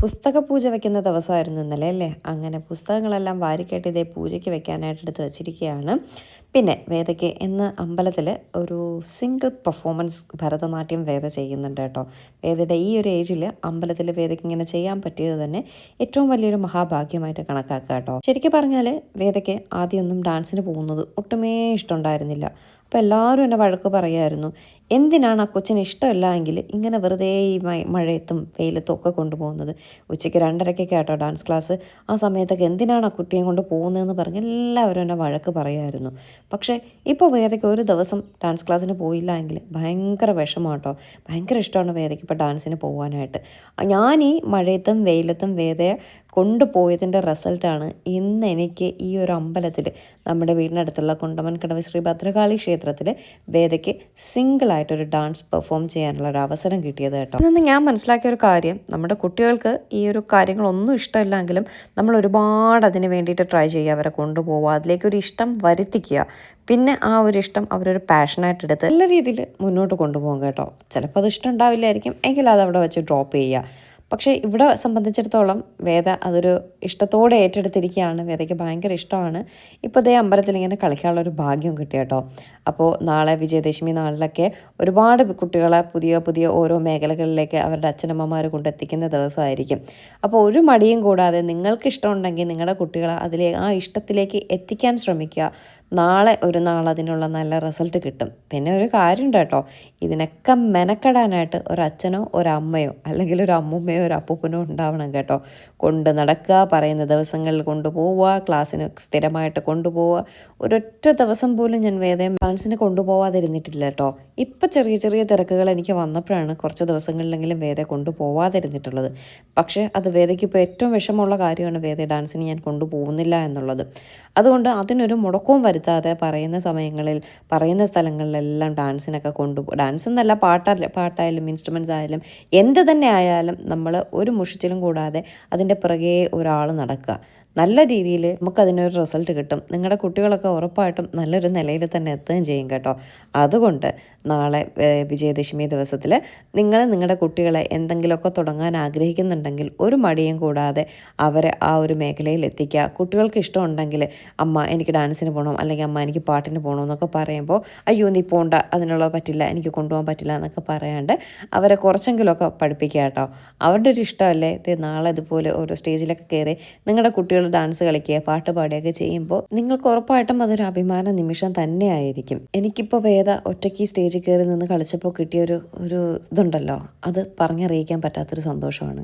പുസ്തക പൂജ വെക്കുന്ന ദിവസമായിരുന്നു ഇന്നലെ അല്ലേ? അങ്ങനെ പുസ്തകങ്ങളെല്ലാം വാരിക്കെട്ടി ഇതേ പൂജയ്ക്ക് വെക്കാനായിട്ട് എടുത്ത് വച്ചിരിക്കുകയാണ്. പിന്നെ വേദയ്ക്ക് ഇന്ന് അമ്പലത്തിൽ ഒരു സിംഗിൾ പെർഫോമൻസ് ഭരതനാട്യം വേദ ചെയ്യുന്നുണ്ട് കേട്ടോ. വേദയുടെ ഈ ഒരു ഏജിൽ അമ്പലത്തിൽ വേദയ്ക്ക് ഇങ്ങനെ ചെയ്യാൻ പറ്റിയത് തന്നെ ഏറ്റവും വലിയൊരു മഹാഭാഗ്യമായിട്ട് കണക്കാക്കുക കേട്ടോ. ശരിക്കും പറഞ്ഞാൽ വേദയ്ക്ക് ആദ്യമൊന്നും ഡാൻസിന് പോകുന്നത് ഒട്ടുമേ ഇഷ്ടമുണ്ടായിരുന്നില്ല. അപ്പോൾ എല്ലാവരും എന്നെ വഴക്ക് പറയുമായിരുന്നു, എന്തിനാണ് ആ കൊച്ചിന് ഇഷ്ടമല്ല എങ്കിൽ ഇങ്ങനെ വെറുതെ ഈ മഴയത്തും വെയിലത്തും ഒക്കെ കൊണ്ടുപോകുന്നത്. ഉച്ചയ്ക്ക് 2:30 കേട്ടോ ഡാൻസ് ക്ലാസ്. ആ സമയത്തൊക്കെ എന്തിനാണ് ആ കുട്ടിയെ കൊണ്ട് പോകുന്നതെന്ന് പറഞ്ഞ് എല്ലാവരും എന്നെ വഴക്ക് പറയുമായിരുന്നു. പക്ഷേ ഇപ്പോൾ വേദയ്ക്ക് ഒരു ദിവസം ഡാൻസ് ക്ലാസ്സിന് പോയില്ല എങ്കിൽ ഭയങ്കര വിഷമം കേട്ടോ. ഭയങ്കര ഇഷ്ടമാണ് വേദയ്ക്ക് ഇപ്പോൾ ഡാൻസിന് പോകാനായിട്ട്. ഞാൻ ഈ മഴയത്തും വെയിലത്തും വേദയെ കൊണ്ടുപോയതിൻ്റെ റിസൾട്ടാണ് ഇന്ന് എനിക്ക് ഈ ഒരു അമ്പലത്തിൽ, നമ്മുടെ വീടിനടുത്തുള്ള കുണ്ടമൻകടവ് ശ്രീ ഭദ്രകാളി ക്ഷേത്രത്തിൽ വേദയ്ക്ക് സിംഗിളായിട്ടൊരു ഡാൻസ് പെർഫോം ചെയ്യാനുള്ള ഒരു അവസരം കിട്ടിയത് കേട്ടോ. ഇന്ന് ഞാൻ മനസ്സിലാക്കിയ ഒരു കാര്യം, നമ്മുടെ കുട്ടികൾക്ക് ഈ ഒരു കാര്യങ്ങളൊന്നും ഇഷ്ടമില്ലെങ്കിലും നമ്മൾ ഒരുപാട് അതിന് വേണ്ടിയിട്ട് ട്രൈ ചെയ്യുക, അവരെ കൊണ്ടുപോവുക, അതിലേക്കൊരു ഇഷ്ടം വരുത്തിക്കുക. പിന്നെ ആ ഒരു ഇഷ്ടം അവരൊരു പാഷനായിട്ട് എടുത്ത് നല്ല രീതിയിൽ മുന്നോട്ട് കൊണ്ടുപോകും കേട്ടോ. ചിലപ്പോൾ അത് ഇഷ്ടം ഉണ്ടാവില്ലായിരിക്കും, എങ്കിൽ അത് അവിടെ വെച്ച് ഡ്രോപ്പ് ചെയ്യുക. പക്ഷേ ഇവിടെ സംബന്ധിച്ചിടത്തോളം വേദ അതൊരു ഇഷ്ടത്തോടെ ഏറ്റെടുത്തിരിക്കുകയാണ്. വേദയ്ക്ക് ഭയങ്കര ഇഷ്ടമാണ്. ഇപ്പോൾ ഇതേ അമ്പലത്തിൽ ഇങ്ങനെ കളിക്കാനുള്ളൊരു ഭാഗ്യം കിട്ടി കേട്ടോ. അപ്പോൾ നാളെ വിജയദശമി നാളിലൊക്കെ ഒരുപാട് കുട്ടികളെ പുതിയ പുതിയ ഓരോ മേഖലകളിലേക്ക് അവരുടെ അച്ഛനമ്മമാർ കൊണ്ടെത്തിക്കുന്ന ദിവസമായിരിക്കും. അപ്പോൾ ഒരു മടിയും കൂടാതെ നിങ്ങൾക്ക് ഇഷ്ടമുണ്ടെങ്കിൽ നിങ്ങളുടെ കുട്ടികളെ ആ ഇഷ്ടത്തിലേക്ക് എത്തിക്കാൻ ശ്രമിക്കുക. നാളെ ഒരു നാൾ അതിനുള്ള നല്ല റിസൾട്ട് കിട്ടും. പിന്നെ ഒരു കാര്യമുണ്ട് കേട്ടോ, ഇതിനൊക്കെ മെനക്കെടാനായിട്ട് ഒരു അച്ഛനോ ഒരു അമ്മയോ അല്ലെങ്കിൽ ഒരു അമ്മൂമ്മയോ ഒരു അപ്പൂപ്പനോ ഉണ്ടാവണം കേട്ടോ. കൊണ്ട് നടക്കുക, പറയുന്ന ദിവസങ്ങളിൽ കൊണ്ടുപോവുക, ക്ലാസ്സിന് സ്ഥിരമായിട്ട് കൊണ്ടുപോവുക. ഒരൊറ്റ ദിവസം പോലും ഞാൻ വേദയും ഡാൻസിന് കൊണ്ടുപോവാതിരുന്നിട്ടില്ല കേട്ടോ. ഇപ്പം ചെറിയ ചെറിയ തിരക്കുകൾ എനിക്ക് വന്നപ്പോഴാണ് കുറച്ച് ദിവസങ്ങളിലെങ്കിലും വേദയെ കൊണ്ടുപോവാതിരുന്നിട്ടുള്ളത്. പക്ഷേ അത് വേദയ്ക്ക് ഇപ്പോൾ ഏറ്റവും വിഷമമുള്ള കാര്യമാണ് വേദ ഡാൻസിന് ഞാൻ കൊണ്ടുപോകുന്നില്ല എന്നുള്ളത്. അതുകൊണ്ട് അതിനൊരു മുടക്കവും വരുത്താതെ പറയുന്ന സമയങ്ങളിൽ പറയുന്ന സ്ഥലങ്ങളിലെല്ലാം ഡാൻസിനൊക്കെ ഡാൻസ് എന്നല്ല, പാട്ടായാലും ഇൻസ്ട്രുമെൻറ്റ്സ് ആയാലും എന്ത് തന്നെ ആയാലും നമ്മൾ ഒരു മുഷിച്ചിലും കൂടാതെ അതിൻ്റെ പിറകെ ഒരാൾ നടക്കുക. നല്ല രീതിയിൽ നമുക്കതിനൊരു റിസൾട്ട് കിട്ടും. നിങ്ങളുടെ കുട്ടികളൊക്കെ ഉറപ്പായിട്ടും നല്ലൊരു നിലയിൽ തന്നെ എത്തുകയും ചെയ്യും കേട്ടോ. അതുകൊണ്ട് നാളെ വിജയദശമി ദിവസത്തിൽ നിങ്ങൾ നിങ്ങളുടെ കുട്ടികളെ എന്തെങ്കിലുമൊക്കെ തുടങ്ങാൻ ആഗ്രഹിക്കുന്നുണ്ടെങ്കിൽ ഒരു മടിയും കൂടാതെ അവരെ ആ ഒരു മേഖലയിൽ എത്തിക്കുക. കുട്ടികൾക്ക് ഇഷ്ടമുണ്ടെങ്കിൽ അമ്മ എനിക്ക് ഡാൻസിന് പോകണം, അല്ലെങ്കിൽ അമ്മ എനിക്ക് പാട്ടിന് പോകണം എന്നൊക്കെ പറയുമ്പോൾ അയ്യോ നീ പോണ്ട, അതിനുള്ള പറ്റില്ല, എനിക്ക് കൊണ്ടുപോകാൻ പറ്റില്ല എന്നൊക്കെ പറയാണ്ട് അവരെ കുറച്ചെങ്കിലുമൊക്കെ പഠിപ്പിക്കുക കേട്ടോ. അവരുടെ ഒരു ഇഷ്ടമല്ലേ ഇത്. നാളെ ഇതുപോലെ ഓരോ സ്റ്റേജിലൊക്കെ കയറി നിങ്ങളുടെ കുട്ടികൾ ഡാൻസ് കളിക്കുക, പാട്ട് പാടുകയൊക്കെ ചെയ്യുമ്പോൾ നിങ്ങൾക്ക് ഉറപ്പായിട്ടും അതൊരു അഭിമാന നിമിഷം തന്നെയായിരിക്കും. എനിക്കിപ്പോൾ വേദ ഒറ്റയ്ക്ക് സ്റ്റേജിൽ കയറി നിന്ന് കളിച്ചപ്പോൾ കിട്ടിയൊരു ഇതുണ്ടല്ലോ, അത് പറഞ്ഞറിയിക്കാൻ പറ്റാത്തൊരു സന്തോഷമാണ്.